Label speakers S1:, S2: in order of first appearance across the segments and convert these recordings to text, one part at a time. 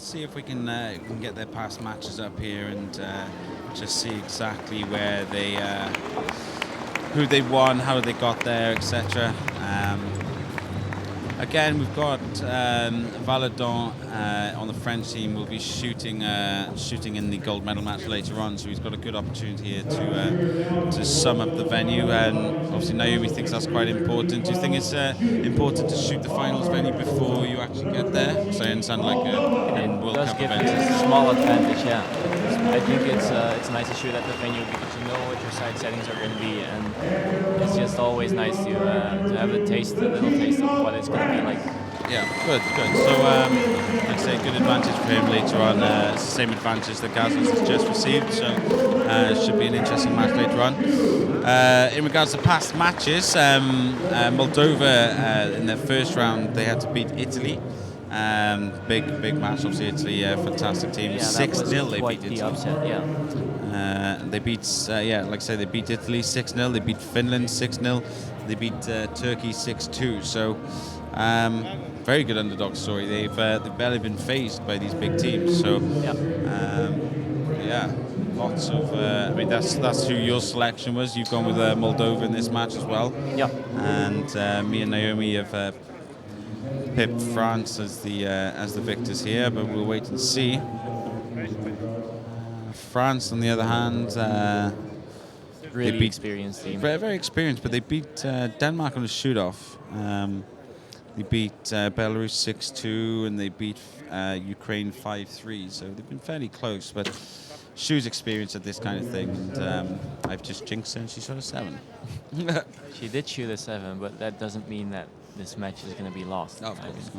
S1: see if we can get their past matches up here and just see exactly where they, who they won, how they got there, etc. Again, we've got Valladont on the French team. Will be shooting in the gold medal match later on, so he's got a good opportunity here to sum up the venue. And obviously, Naomi thinks that's quite important. Do you think it's important to shoot the finals venue before you actually get there? So I understand, like in World Cup events,
S2: it does give you a small advantage. Yeah, I think it's nice to shoot at the venue because you know what your side settings are going to be, and it's just always nice to have a little taste of what it's going to be like.
S1: Yeah, good. So, like I say, good advantage for him later on. It's the same advantage that Gazos has just received, so it should be an interesting match later on. In regards to past matches, Moldova in their first round they had to beat Italy. Big match, obviously. Italy, fantastic team. 6-0 they beat Italy.
S2: Upset,
S1: they beat, like I say, they beat Italy 6-0. They beat Finland 6-0. They beat Turkey 6-2. So. Very good underdog story. They've barely been phased by these big teams. So, lots of. I mean, that's who your selection was. You've gone with Moldova in this match as well.
S2: Yeah.
S1: And me and Naomi have pipped France as the victors here, but we'll wait and see. France, on the other hand,
S2: really experienced team.
S1: Very experienced, but they beat Denmark on a shoot-off. They beat Belarus 6-2 and they beat Ukraine 5-3, so they've been fairly close. But Schuh's experienced at this kind of thing, and I've just jinxed her and she shot a 7.
S2: She did shoot a 7, but that doesn't mean that this match is going to be lost.
S1: Oh, of course.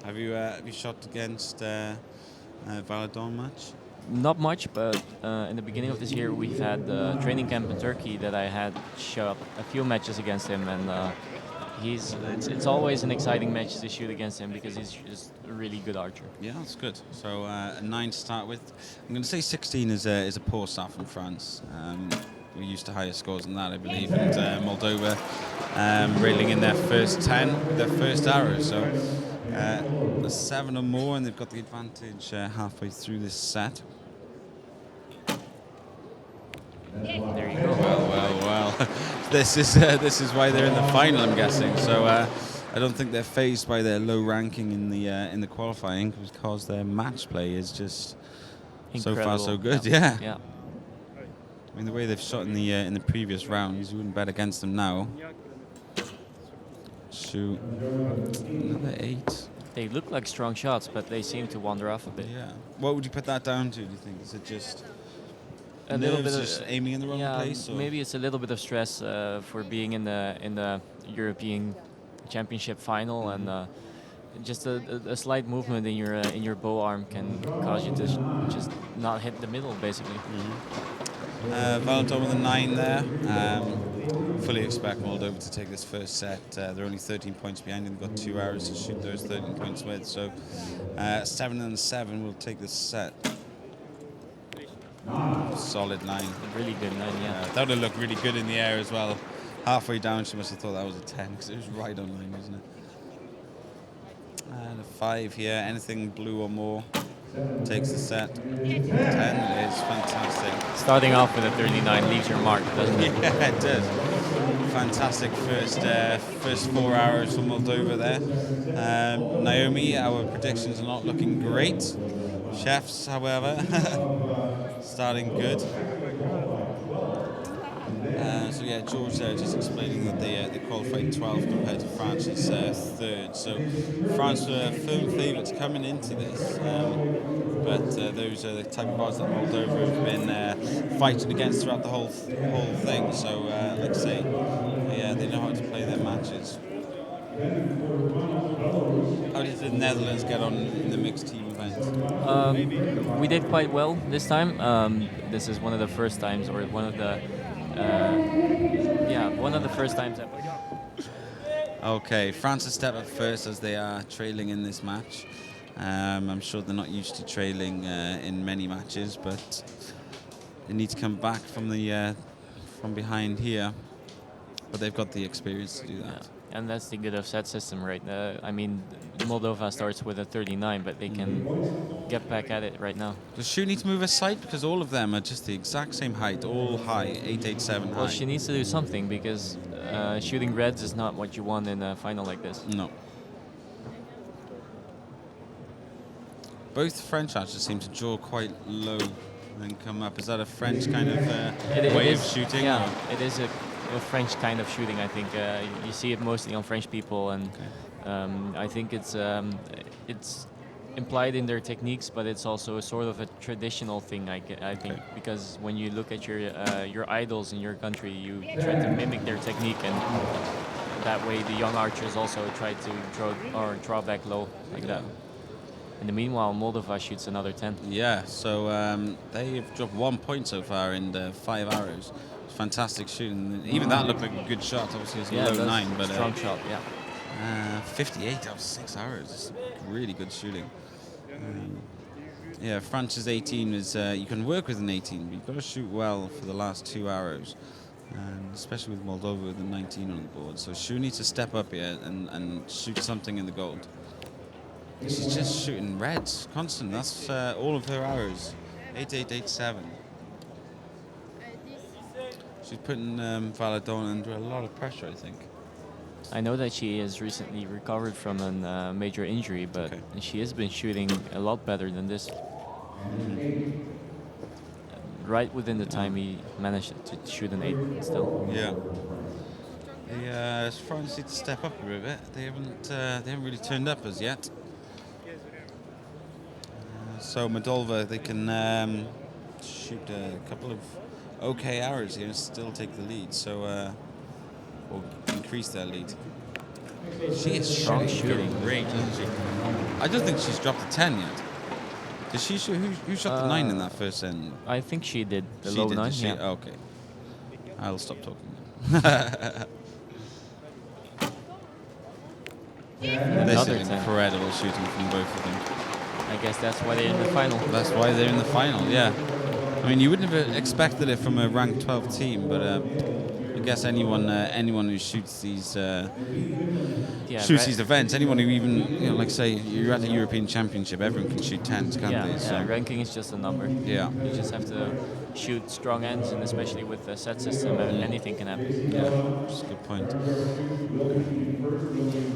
S1: Have you shot against Valladont much?
S2: Not much, but in the beginning of this year we've had a training camp in Turkey that I had shot a few matches against him, and it's always an exciting match to shoot against him because he's just a really good archer.
S1: Yeah, that's good. So a 9 to start with. I'm going to say 16 is a poor start from France. We're used to higher scores than that, I believe, and Moldova railing in their first 10 with their first arrow. So a 7 or more, and they've got the advantage halfway through this set.
S2: There you go.
S1: Well. This is why they're in the final, I'm guessing. So I don't think they're phased by their low ranking in the qualifying because their match play is just
S2: incredible.
S1: So far so good. Yeah.
S2: I
S1: mean, the way they've shot in the previous rounds, you wouldn't bet against them now. Shoot, another 8.
S2: They look like strong shots, but they seem to wander off a bit.
S1: Yeah. What would you put that down to, do you think? Is it just
S2: a little bit of
S1: just aiming in the wrong place? Or?
S2: Maybe it's a little bit of stress for being in the European Championship final, and just a slight movement in your bow arm can cause you to just not hit the middle, basically.
S1: Valladont with a 9 there. Fully expect Moldova to take this first set. They're only 13 points behind and they've got 2 hours to shoot those 13 points with. So 7 and 7 will take this set. Solid 9.
S2: A really good 9, yeah.
S1: That would have looked really good in the air as well. Halfway down she must have thought that was a 10 because it was right on line, wasn't it? And a 5 here. Anything blue or more takes the set. 10 it is. Fantastic.
S2: Starting off with a 39 leaves your mark, doesn't it?
S1: Yeah, it does. Fantastic first 4 hours for Moldova there. Naomi, our predictions are not looking great. Chefs, however, starting good. So yeah, George there just explaining that they qualified 12th compared to France's 3rd. So France were firm favourites coming into this, but those are the type of odds that Moldova have been fighting against throughout the whole thing. So like I say, yeah, they know how to play their matches. How did the Netherlands get on in the mixed team event?
S2: We did quite well this time. This is one of the first times, or one of the first times ever.
S1: Okay, France has stepped up first as they are trailing in this match. I'm sure they're not used to trailing in many matches, but they need to come back from behind here. But they've got the experience to do that.
S2: Yeah. And that's the good of set system, right? I mean, Moldova starts with a 39, but they can get back at it right now.
S1: Does Schuh need to move aside? Because all of them are just the exact same height, all high, 887
S2: Well,
S1: high.
S2: she needs to do something because shooting reds is not what you want in a final like this.
S1: No. Both French archers seem to draw quite low and come up. Is that a French kind of way of shooting?
S2: Yeah, it is a French kind of shooting, I think. You see it mostly on French people, and I think it's implied in their techniques, but it's also a sort of a traditional thing, I think, because when you look at your idols in your country, you try to mimic their technique, and that way the young archers also try to draw back low like that. In the meanwhile, Moldova shoots another 10.
S1: Yeah, so they've dropped 1 point so far in the 5 arrows. Fantastic shooting. Even that looked like a good shot. Obviously, it's a low 9, but
S2: strong shot. Yeah.
S1: 58 out of 6 arrows. It's really good shooting. Yeah, France's 18 is you can work with an 18, but you've got to shoot well for the last 2 arrows, and especially with Moldova with the 19 on the board. So Schuh needs to step up here and shoot something in the gold. She's just shooting reds constant. That's all of her arrows. 8887. She's putting Valladont under a lot of pressure, I think.
S2: I know that she has recently recovered from a major injury, but she has been shooting a lot better than this. Right within the time he managed to shoot an 8 still.
S1: Yeah. The France need to step up a bit. They haven't really turned up as yet. So Moldova, they can shoot a couple of okay arrows here and still take the lead. So or increase their lead. She is
S2: strong shooting.
S1: Great, isn't she? I don't think she's dropped a 10 yet. Did she shoot? Who shot the 9 in that first end?
S2: I think she did. The
S1: she
S2: low
S1: did,
S2: 9.
S1: Did she?
S2: Yeah.
S1: Okay. I'll stop talking. This is incredible shooting from both of them.
S2: I guess that's why they're in the final.
S1: That's why they're in the final, yeah. I mean, you wouldn't have expected it from a ranked 12 team, but I guess anyone who shoots these these events, anyone who even like say you're at a European Championship, everyone can shoot 10s, can't they? So.
S2: Yeah, ranking is just a number.
S1: Yeah.
S2: You just have to shoot strong ends, and especially with the set system, anything can happen.
S1: Yeah, that's a good point.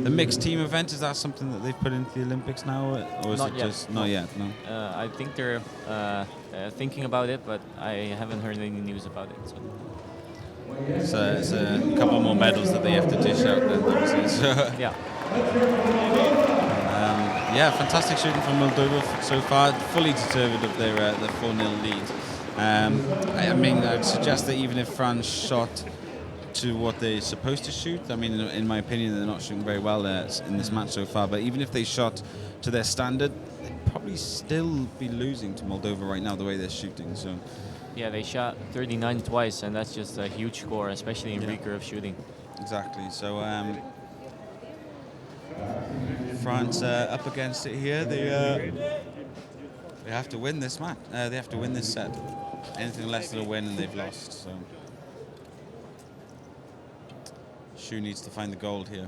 S1: The mixed team event, is that something that they've put into the Olympics now, or is
S2: Not
S1: it
S2: yet.
S1: just not yet? No.
S2: I think they're thinking about it, but I haven't heard any news about it. So.
S1: It's a couple more medals that they have to dish out then, obviously. So.
S2: Yeah.
S1: Yeah, fantastic shooting from Moldova so far. Fully deserved of their 4-0 lead. I mean, I would suggest that even if France shot to what they're supposed to shoot, I mean, in my opinion, they're not shooting very well in this match so far. But even if they shot to their standard, they'd probably still be losing to Moldova right now the way they're shooting. So.
S2: Yeah, they shot 39 twice, and that's just a huge score, especially in recurve shooting.
S1: Exactly. So France up against it here. They have to win this match. They have to win this set. Anything less than a win, and they've lost. So Schuh needs to find the gold here.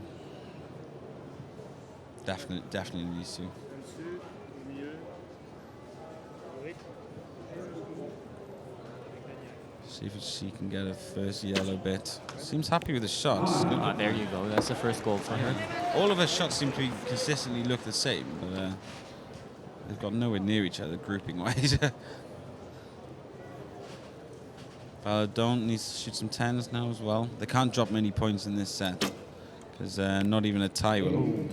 S1: Definitely needs to. See if she can get a first yellow bit. Seems happy with the shots.
S2: There you go. That's the first goal for her.
S1: All of her shots seem to consistently look the same, but they've got nowhere near each other grouping-wise. Valladont needs to shoot some 10s now as well. They can't drop many points in this set because not even a tie will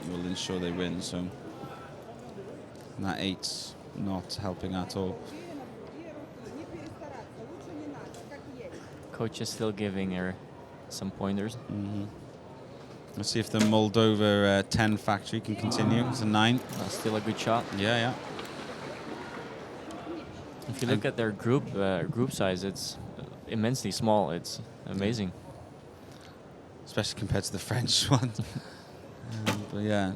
S1: ensure they win. So and that 8's not helping at all.
S2: Coach is still giving her some pointers.
S1: Mm-hmm. Let's see if the Moldova 10 factory can continue. It's a 9.
S2: Still a good shot.
S1: Yeah.
S2: If you look at their group size, it's immensely small. It's amazing.
S1: Especially compared to the French one. But yeah.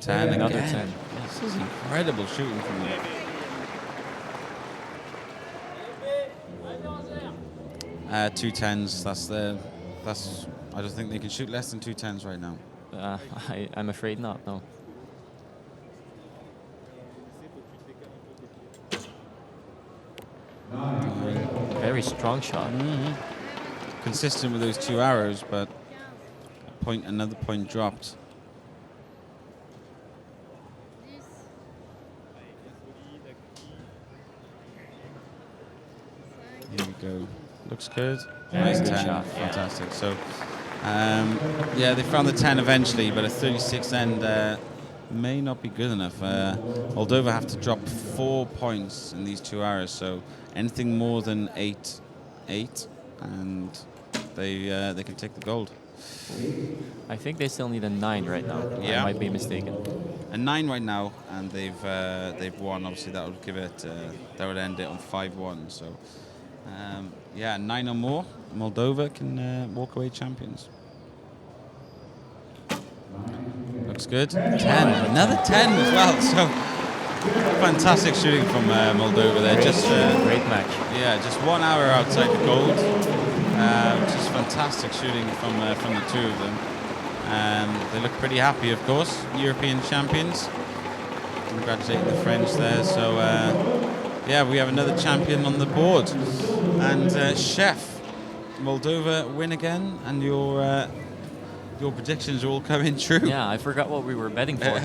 S1: 10
S2: Another
S1: again.
S2: 10.
S1: This is incredible shooting from them. Two 10s. I don't think they can shoot less than 2 10s right now.
S2: I'm afraid not. No. Very strong shot.
S1: Consistent with those 2 arrows, but another point dropped. Here we go. Looks good. Nice
S2: good
S1: 10.
S2: shot.
S1: Fantastic. Yeah. So, yeah, they found the 10 eventually, but a 36 end may not be good enough. Moldova have to drop 4 points in these 2 hours, so anything more than 8, and they can take the gold.
S2: I think they still need a 9 right now.
S1: Yeah.
S2: I might be mistaken.
S1: A 9 right now, and they've won. Obviously, that would give it that would end it on 5-1. So, yeah, 9 or more, Moldova can walk away champions. Looks good. 10, another 10 as well. So fantastic shooting from Moldova there. Just
S2: Great match.
S1: Yeah, just 1 hour outside the gold. Just fantastic shooting from the two of them. They look pretty happy, of course. European champions. Congratulating the French there. So yeah, we have another champion on the board. And Chef, Moldova win again, and your predictions are all coming true.
S2: Yeah, I forgot what we were betting for.